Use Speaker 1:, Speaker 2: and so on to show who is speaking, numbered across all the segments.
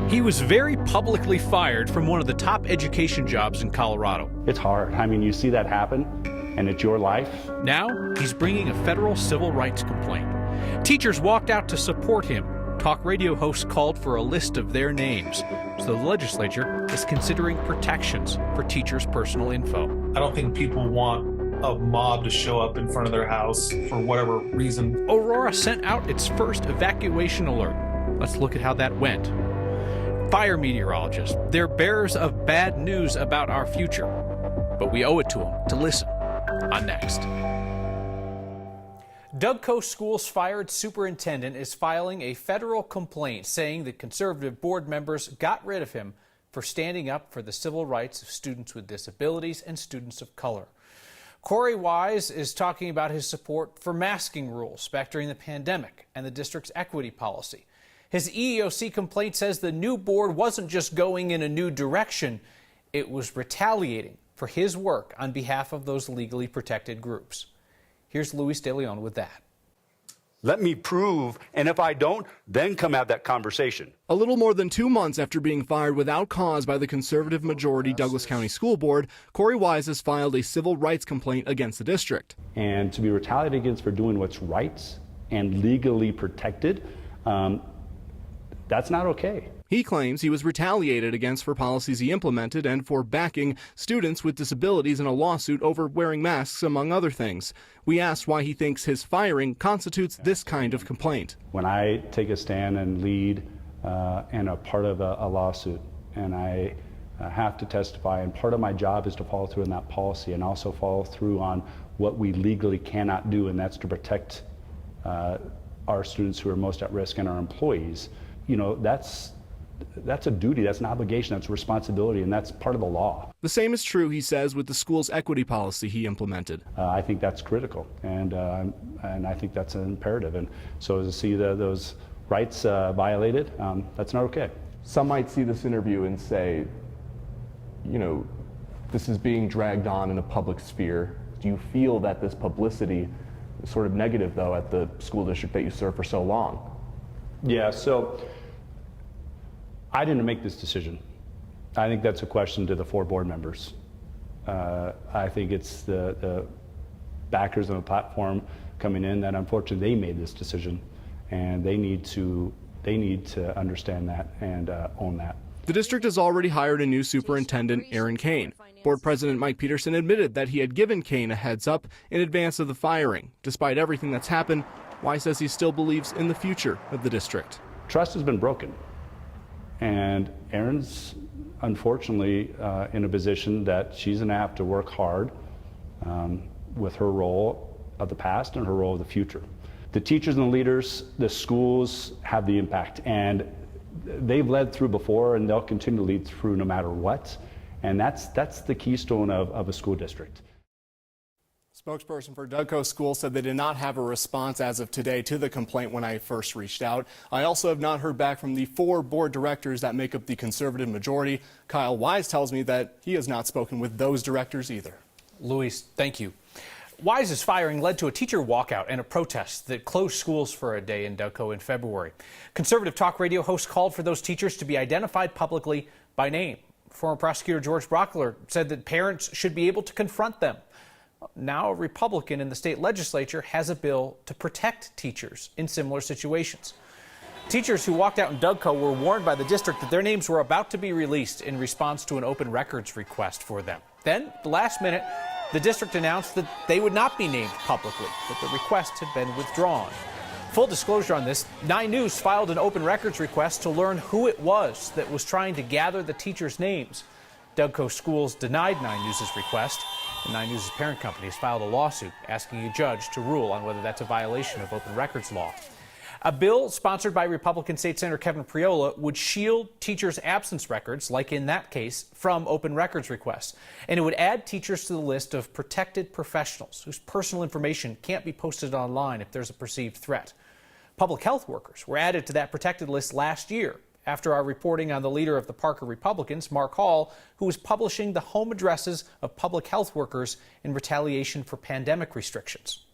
Speaker 1: He was very publicly fired from one of the top education jobs in Colorado.
Speaker 2: It's hard. I mean, you see that happen, and it's your life.
Speaker 1: Now, he's bringing a federal civil rights complaint. Teachers walked out to support him. Talk radio hosts called for a list of their names. So the legislature is considering protections for teachers' personal info.
Speaker 3: I don't think people want a mob to show up in front of their house for whatever reason.
Speaker 1: Aurora sent out its first evacuation alert. Let's look at how that went. Fire meteorologists, they're bearers of bad news about our future. But we owe it to them to listen. On Next. Dougco School's fired superintendent is filing a federal complaint saying that conservative board members got rid of him for standing up for the civil rights of students with disabilities and students of color. Corey Wise is talking about his support for masking rules back during the pandemic and the district's equity policy. His EEOC complaint says the new board wasn't just going in a new direction, it was retaliating for his work on behalf of those legally protected groups. Here's Luis De Leon with that.
Speaker 2: Let me prove, and if I don't, then come have that conversation.
Speaker 4: A little more than 2 months after being fired without cause by the conservative majority Douglas County School Board, Corey Wise has filed a civil rights complaint against the district.
Speaker 2: And to be retaliated against for doing what's right and legally protected, that's not okay.
Speaker 4: He claims he was retaliated against for policies he implemented and for backing students with disabilities in a lawsuit over wearing masks, among other things. We asked why he thinks his firing constitutes this kind of complaint.
Speaker 2: When I take a stand and lead and are part of a lawsuit, and I have to testify, and part of my job is to follow through on that policy and also follow through on what we legally cannot do, and that's to protect our students who are most at risk and our employees. You know, that's a duty, that's an obligation, that's a responsibility, and that's part of the law.
Speaker 4: The same is true, he says, with the school's equity policy he implemented.
Speaker 2: I think that's critical, and I think that's an imperative. And so to see those rights violated, that's not okay.
Speaker 5: Some might see this interview and say, you know, this is being dragged on in a public sphere. Do you feel that this publicity is sort of negative, though, at the school district that you served for so long?
Speaker 2: Yeah, so I didn't make this decision. I think that's a question to the 4 board members. I think it's the backers of the platform coming in that unfortunately they made this decision, and they need to understand that and own that.
Speaker 4: The district has already hired a new superintendent, Aaron Kane. Board President Mike Peterson admitted that he had given Kane a heads up in advance of the firing. Despite everything that's happened, Wise says he still believes in the future of the district.
Speaker 2: Trust has been broken, and Erin's unfortunately in a position that she's going to have to work hard with her role of the past and her role of the future. The teachers and the leaders, the schools have the impact, and they've led through before, and they'll continue to lead through no matter what, and that's the keystone of a school district.
Speaker 4: Spokesperson for Dougco School said they did not have a response as of today to the complaint when I first reached out. I also have not heard back from the 4 board directors that make up the conservative majority. Kyle Wise tells me that he has not spoken with those directors either.
Speaker 1: Luis, thank you. Wise's firing led to a teacher walkout and a protest that closed schools for a day in Dougco in February. Conservative talk radio hosts called for those teachers to be identified publicly by name. Former prosecutor George Brockler said that parents should be able to confront them. Now a Republican in the state legislature has a bill to protect teachers in similar situations. Teachers who walked out in Dougco were warned by the district that their names were about to be released in response to an open records request for them. Then, at the last minute, the district announced that they would not be named publicly, that the request had been withdrawn. Full disclosure on this, 9 News filed an open records request to learn who it was that was trying to gather the teachers' names. Dougco Schools denied 9 News' request. And 9 News' parent company has filed a lawsuit asking a judge to rule on whether that's a violation of open records law. A bill sponsored by Republican State Senator Kevin Priola would shield teachers' absence records, like in that case, from open records requests. And it would add teachers to the list of protected professionals whose personal information can't be posted online if there's a perceived threat. Public health workers were added to that protected list last year after our reporting on the leader of the Parker Republicans, Mark Hall, who was publishing the home addresses of public health workers in retaliation for pandemic restrictions.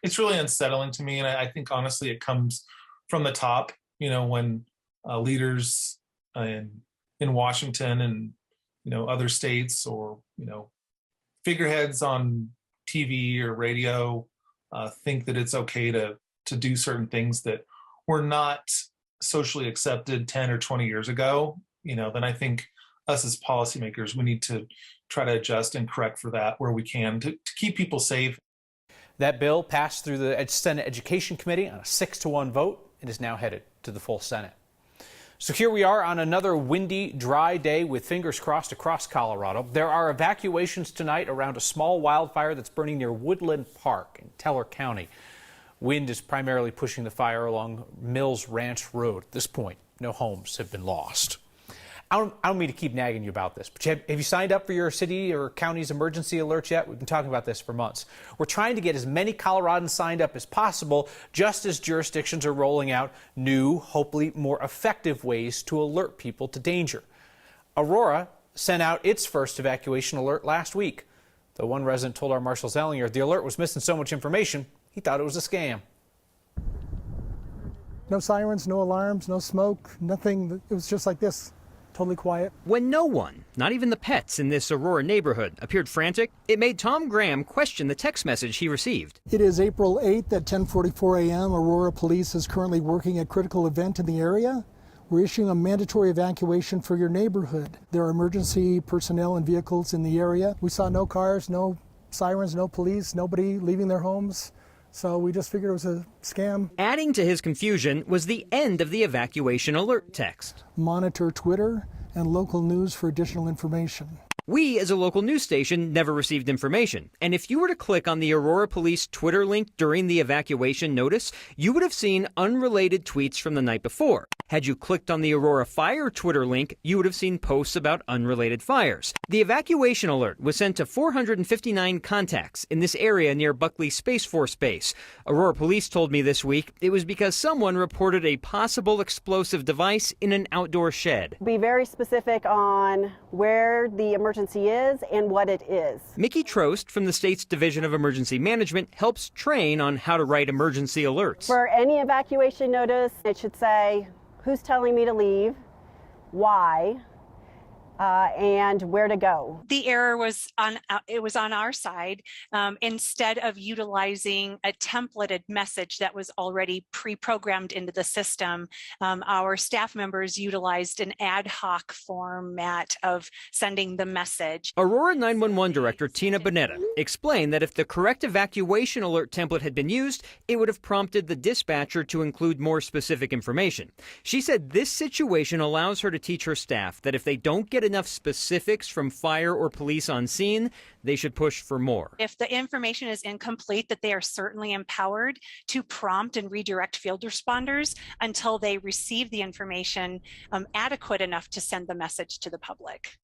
Speaker 3: It's really unsettling to me, and I think honestly it comes from the top. You know, when leaders in Washington and other states, or figureheads on TV or radio think that it's okay to do certain things that were not socially accepted 10 or 20 years ago, then I think us as policymakers, we need to try to adjust and correct for that where we can to keep people safe.
Speaker 1: That bill passed through the Senate Education Committee on a 6-1 vote and is now headed to the full Senate. So here we are on another windy, dry day with fingers crossed across Colorado. There are evacuations tonight around a small wildfire that's burning near Woodland Park in Teller County. Wind is primarily pushing the fire along Mills Ranch Road. At this point, no homes have been lost. I don't mean to keep nagging you about this, but have you signed up for your city or county's emergency alerts yet? We've been talking about this for months. We're trying to get as many Coloradans signed up as possible, just as jurisdictions are rolling out new, hopefully more effective ways to alert people to danger. Aurora sent out its first evacuation alert last week. The one resident told our Marshall Zellinger the alert was missing so much information, he thought it was a scam.
Speaker 6: No sirens, no alarms, no smoke, nothing. It was just like this. Totally quiet.
Speaker 7: When no one, not even the pets in this Aurora neighborhood, appeared frantic, it made Tom Graham question the text message he received.
Speaker 6: It is April 8th at 10:44 a.m. Aurora Police is currently working a critical event in the area. We're issuing a mandatory evacuation for your neighborhood. There are emergency personnel and vehicles in the area. We saw no cars, no sirens, no police, nobody leaving their homes. So we just figured it was a scam.
Speaker 7: Adding to his confusion was the end of the evacuation alert text.
Speaker 6: Monitor Twitter and local news for additional information.
Speaker 7: We, as a local news station, never received information. And if you were to click on the Aurora Police Twitter link during the evacuation notice, you would have seen unrelated tweets from the night before. Had you clicked on the Aurora Fire Twitter link, you would have seen posts about unrelated fires. The evacuation alert was sent to 459 contacts in this area near Buckley Space Force Base. Aurora Police told me this week it was because someone reported a possible explosive device in an outdoor shed.
Speaker 8: Be very specific on where the emergency is and what it is.
Speaker 7: Mickey Trost from the state's Division of Emergency Management helps train on how to write emergency alerts.
Speaker 8: For any evacuation notice, it should say who's telling me to leave, why, and where to go.
Speaker 9: The error was on our side. Instead of utilizing a templated message that was already pre-programmed into the system, our staff members utilized an ad hoc format of sending the message.
Speaker 7: Aurora 911 Director Tina Bonetta explained that if the correct evacuation alert template had been used, it would have prompted the dispatcher to include more specific information. She said this situation allows her to teach her staff that if they don't get enough specifics from fire or police on scene, they should push for more.
Speaker 9: If the information is incomplete, that they are certainly empowered to prompt and redirect field responders until they receive the information adequate enough to send the message to the public.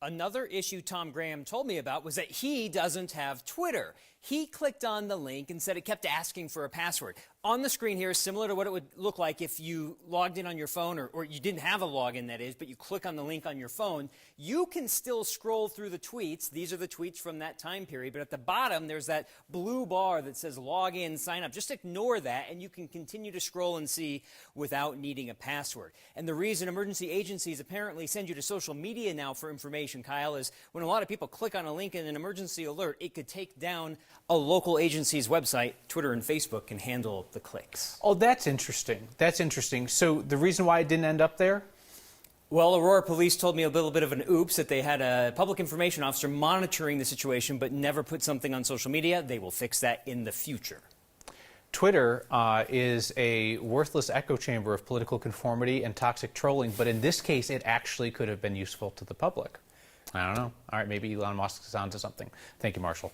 Speaker 7: Another issue Tom Graham told me about was that he doesn't have Twitter. He clicked on the link and said it kept asking for a password. On the screen here is similar to what it would look like if you logged in on your phone, or you didn't have a login, that is, but you click on the link on your phone. You can still scroll through the tweets. These are the tweets from that time period. But at the bottom, there's that blue bar that says log in, sign up. Just ignore that, and you can continue to scroll and see without needing a password. And the reason emergency agencies apparently send you to social media now for information, Kyle, is when a lot of people click on a link in an emergency alert, it could take down a local agency's website. Twitter and Facebook can handle the clicks.
Speaker 1: Oh, that's interesting. That's interesting. So the reason why it didn't end up there?
Speaker 7: Well, Aurora Police told me a little bit of an oops, that they had a public information officer monitoring the situation but never put something on social media. They will fix that in the future.
Speaker 1: Twitter is a worthless echo chamber of political conformity and toxic trolling, but in this case, it actually could have been useful to the public. I don't know. All right, maybe Elon Musk is onto something. Thank you, Marshall.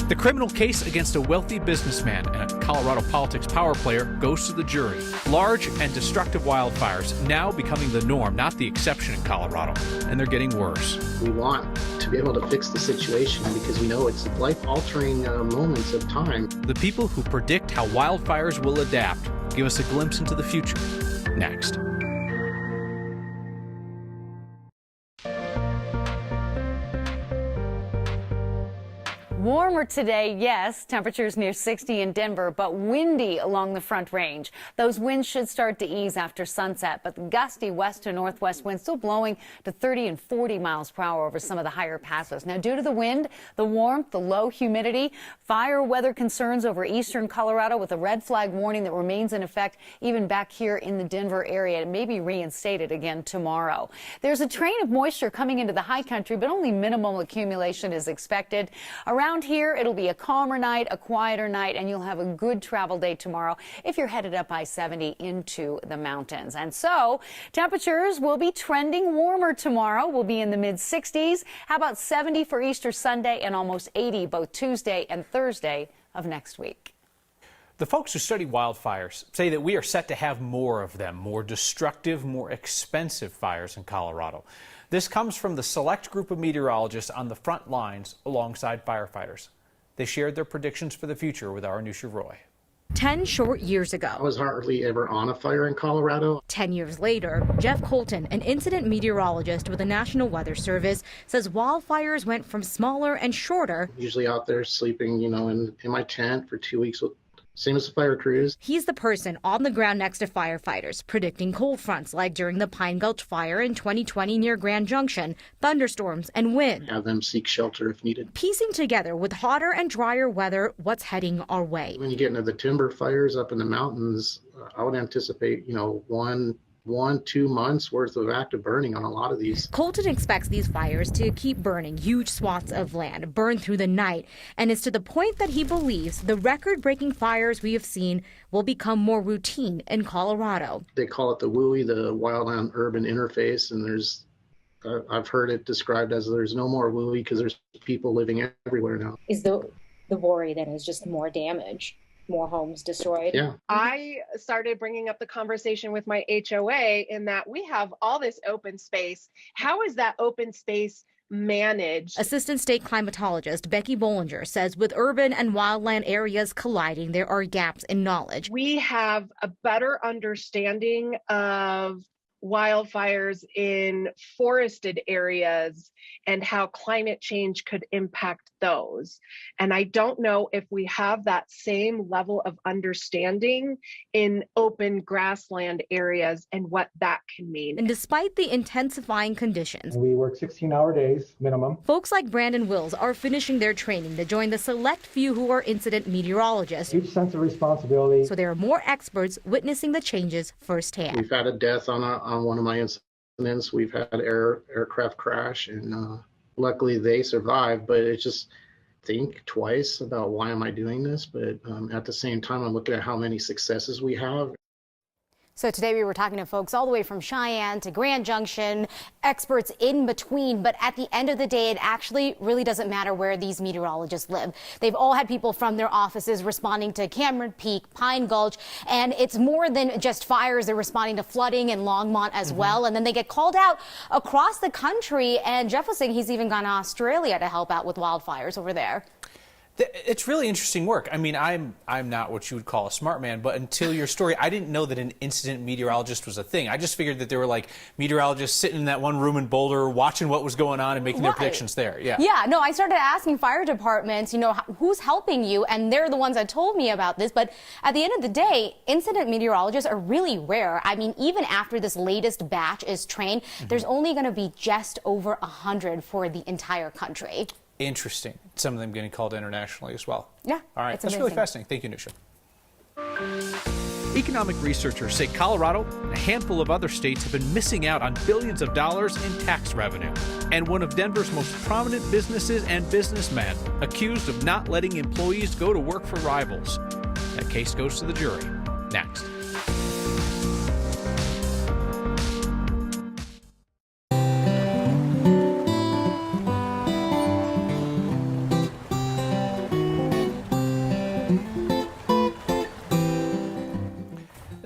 Speaker 1: The criminal case against a wealthy businessman and a Colorado politics power player goes to the jury. Large and destructive wildfires now becoming the norm, not the exception in Colorado, and they're getting worse.
Speaker 10: We want to be able to fix the situation because we know it's life-altering moments of time.
Speaker 1: The people who predict how wildfires will adapt give us a glimpse into the future. Next.
Speaker 11: Warmer today, yes. Temperatures near 60 in Denver, but windy along the Front Range. Those winds should start to ease after sunset, but the gusty west to northwest winds still blowing to 30 and 40 miles per hour over some of the higher passes. Now, due to the wind, the warmth, the low humidity, fire weather concerns over eastern Colorado with a red flag warning that remains in effect even back here in the Denver area. It may be reinstated again tomorrow. There's a train of moisture coming into the high country, but only minimal accumulation is expected. Around here, it'll be a calmer night, a quieter night, and you'll have a good travel day tomorrow if you're headed up I-70 into the mountains. And so temperatures will be trending warmer tomorrow. We'll be in the mid-60s. How about 70 for Easter Sunday and almost 80 both Tuesday and Thursday of next week.
Speaker 1: The folks who study wildfires say that we are set to have more of them, more destructive, more expensive fires in Colorado. This comes from the select group of meteorologists on the front lines alongside firefighters. They shared their predictions for the future with our Anusha Roy.
Speaker 12: 10 short years ago.
Speaker 10: I was hardly ever on a fire in Colorado.
Speaker 12: 10 years later, Jeff Colton, an incident meteorologist with the National Weather Service, says wildfires went from smaller and shorter.
Speaker 10: Usually out there sleeping, in my tent for 2 weeks. Same as the fire crews.
Speaker 12: He's the person on the ground next to firefighters, predicting cold fronts like during the Pine Gulch fire in 2020 near Grand Junction, thunderstorms and wind.
Speaker 10: Have them seek shelter if needed.
Speaker 12: Piecing together with hotter and drier weather what's heading our way.
Speaker 10: When you get into the timber fires up in the mountains, I would anticipate, 2 months worth of active burning on a lot of these.
Speaker 12: Colton expects these fires to keep burning huge swaths of land, burn through the night, and is to the point that he believes the record-breaking fires we have seen will become more routine in Colorado.
Speaker 10: They call it the WUI, the wildland urban interface, and I've heard it described as there's no more WUI because there's people living everywhere now.
Speaker 13: Is the worry that is just more damage? More homes destroyed.
Speaker 10: Yeah.
Speaker 14: I started bringing up the conversation with my HOA in that we have all this open space. How is that open space managed?
Speaker 12: Assistant state climatologist Becky Bollinger says with urban and wildland areas colliding, there are gaps in knowledge.
Speaker 14: We have a better understanding of wildfires in forested areas and how climate change could impact those. And I don't know if we have that same level of understanding in open grassland areas and what that can mean.
Speaker 12: And despite the intensifying conditions,
Speaker 15: we work 16-hour days minimum.
Speaker 12: Folks like Brandon Wills are finishing their training to join the select few who are incident meteorologists.
Speaker 15: Huge sense of responsibility.
Speaker 12: So there are more experts witnessing the changes firsthand.
Speaker 10: We've had a death on one of my incidents. We've had aircraft crash, and luckily they survived, but it's just think twice about why am I doing this, but at the same time I'm looking at how many successes we have.
Speaker 11: So today we were talking to folks all the way from Cheyenne to Grand Junction, experts in between. But at the end of the day, it actually really doesn't matter where these meteorologists live. They've all had people from their offices responding to Cameron Peak, Pine Gulch, and it's more than just fires. They're responding to flooding in Longmont as well. And then they get called out across the country. And Jeff was saying he's even gone to Australia to help out with wildfires over there.
Speaker 1: It's really interesting work. I mean, I'm not what you would call a smart man, but until your story, I didn't know that an incident meteorologist was a thing. I just figured that there were like meteorologists sitting in that one room in Boulder watching what was going on and making their predictions there.
Speaker 11: Yeah, no, I started asking fire departments, who's helping you? And they're the ones that told me about this. But at the end of the day, incident meteorologists are really rare. I mean, even after this latest batch is trained, there's only going to be just over 100 for the entire country.
Speaker 1: Interesting. Some of them getting called internationally as well.
Speaker 11: Yeah.
Speaker 1: All right. That's really fascinating. Thank you, Nusha. Economic researchers say Colorado and a handful of other states have been missing out on billions of dollars in tax revenue. And one of Denver's most prominent businesses and businessmen accused of not letting employees go to work for rivals. That case goes to the jury. Next.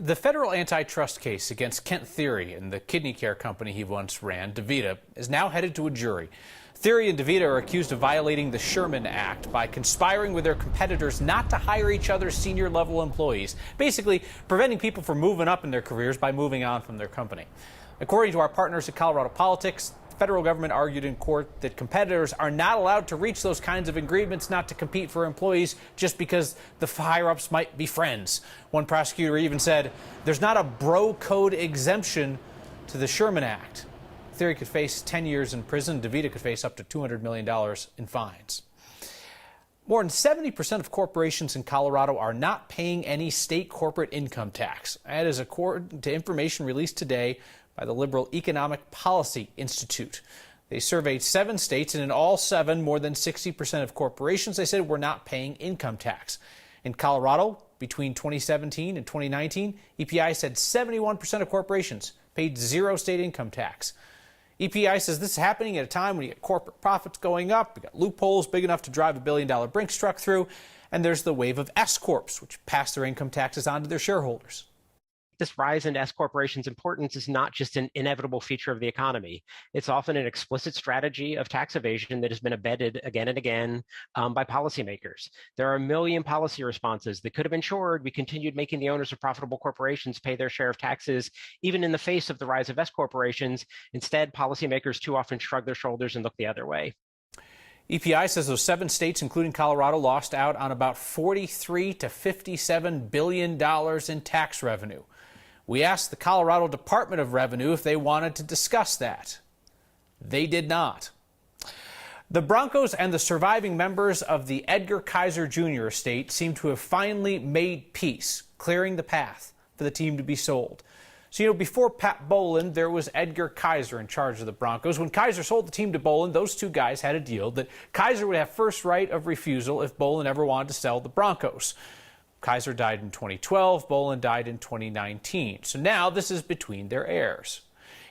Speaker 1: The federal antitrust case against Kent Thiry and the kidney care company he once ran, DaVita, is now headed to a jury. Thiry and DaVita are accused of violating the Sherman Act by conspiring with their competitors not to hire each other's senior-level employees, basically preventing people from moving up in their careers by moving on from their company. According to our partners at Colorado Politics, The federal government argued in court that competitors are not allowed to reach those kinds of agreements not to compete for employees just because the higher-ups might be friends. One prosecutor even said there's not a bro code exemption to the Sherman Act. Theory could face 10 years in prison. DeVita could face up to $200 million in fines. More than 70% of corporations in Colorado are not paying any state corporate income tax. That is according to information released today by the Liberal Economic Policy Institute. They surveyed 7 states, and in all 7, more than 60% of corporations, they said, were not paying income tax. In Colorado, between 2017 and 2019, EPI said 71% of corporations paid 0 state income tax. EPI says this is happening at a time when you get corporate profits going up, you got loopholes big enough to drive $1 billion Brinks truck through, and there's the wave of S-corps, which pass their income taxes on to their shareholders.
Speaker 16: This rise in S corporations' importance is not just an inevitable feature of the economy. It's often an explicit strategy of tax evasion that has been abetted again and again by policymakers. There are a million policy responses that could have ensured we continued making the owners of profitable corporations pay their share of taxes, even in the face of the rise of S corporations. Instead, policymakers too often shrug their shoulders and look the other way.
Speaker 1: EPI says those 7 states, including Colorado, lost out on about $43 to $57 billion in tax revenue. We asked the Colorado Department of Revenue if they wanted to discuss that. They did not. The Broncos and the surviving members of the Edgar Kaiser Jr. estate seem to have finally made peace, clearing the path for the team to be sold. So, before Pat Bowlen, there was Edgar Kaiser in charge of the Broncos. When Kaiser sold the team to Bowlen, those two guys had a deal that Kaiser would have first right of refusal if Bowlen ever wanted to sell the Broncos. Kaiser died in 2012, Bowlen died in 2019. So now this is between their heirs.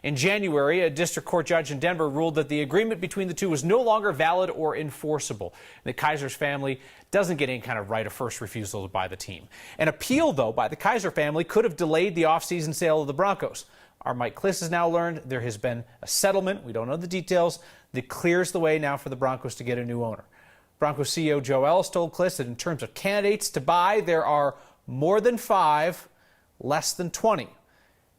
Speaker 1: In January, a district court judge in Denver ruled that the agreement between the two was no longer valid or enforceable. The Kaiser's family doesn't get any kind of right of first refusal to buy the team. An appeal, though, by the Kaiser family could have delayed the offseason sale of the Broncos. Our Mike Kliss has now learned there has been a settlement, we don't know the details, that clears the way now for the Broncos to get a new owner. Broncos CEO Joe Ellis told Kliss that in terms of candidates to buy, there are more than 5, less than 20.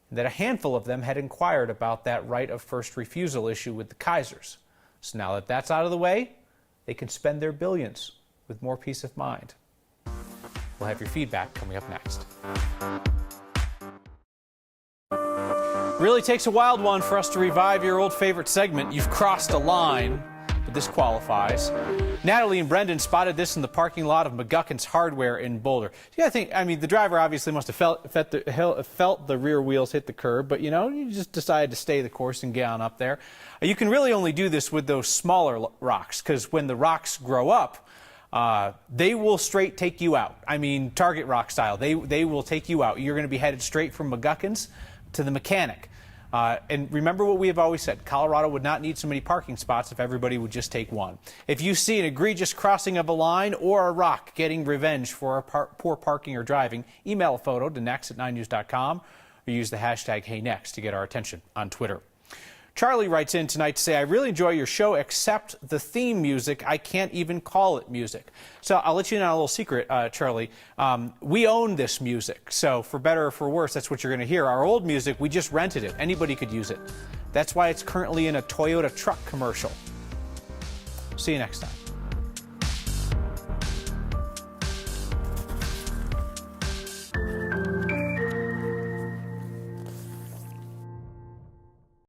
Speaker 1: And that a handful of them had inquired about that right of first refusal issue with the Kaisers. So now that that's out of the way, they can spend their billions with more peace of mind. We'll have your feedback coming up next. Really takes a wild one for us to revive your old favorite segment, You've Crossed a Line. But this qualifies. Natalie and Brendan spotted this in the parking lot of McGuckin's Hardware in Boulder. You gotta think, the driver obviously must have felt the rear wheels hit the curb, but you just decided to stay the course and get on up there. You can really only do this with those smaller rocks, because when the rocks grow up, they will straight take you out. Target rock style. They will take you out. You're going to be headed straight from McGuckin's to the mechanic. And remember what we have always said, Colorado would not need so many parking spots if everybody would just take one. If you see an egregious crossing of a line or a rock getting revenge for poor parking or driving, email a photo to next@9news.com or use the hashtag HeyNext to get our attention on Twitter. Charlie writes in tonight to say, I really enjoy your show, except the theme music. I can't even call it music. So I'll let you in on a little secret, Charlie. We own this music. So for better or for worse, that's what you're going to hear. Our old music, we just rented it. Anybody could use it. That's why it's currently in a Toyota truck commercial. See you next time.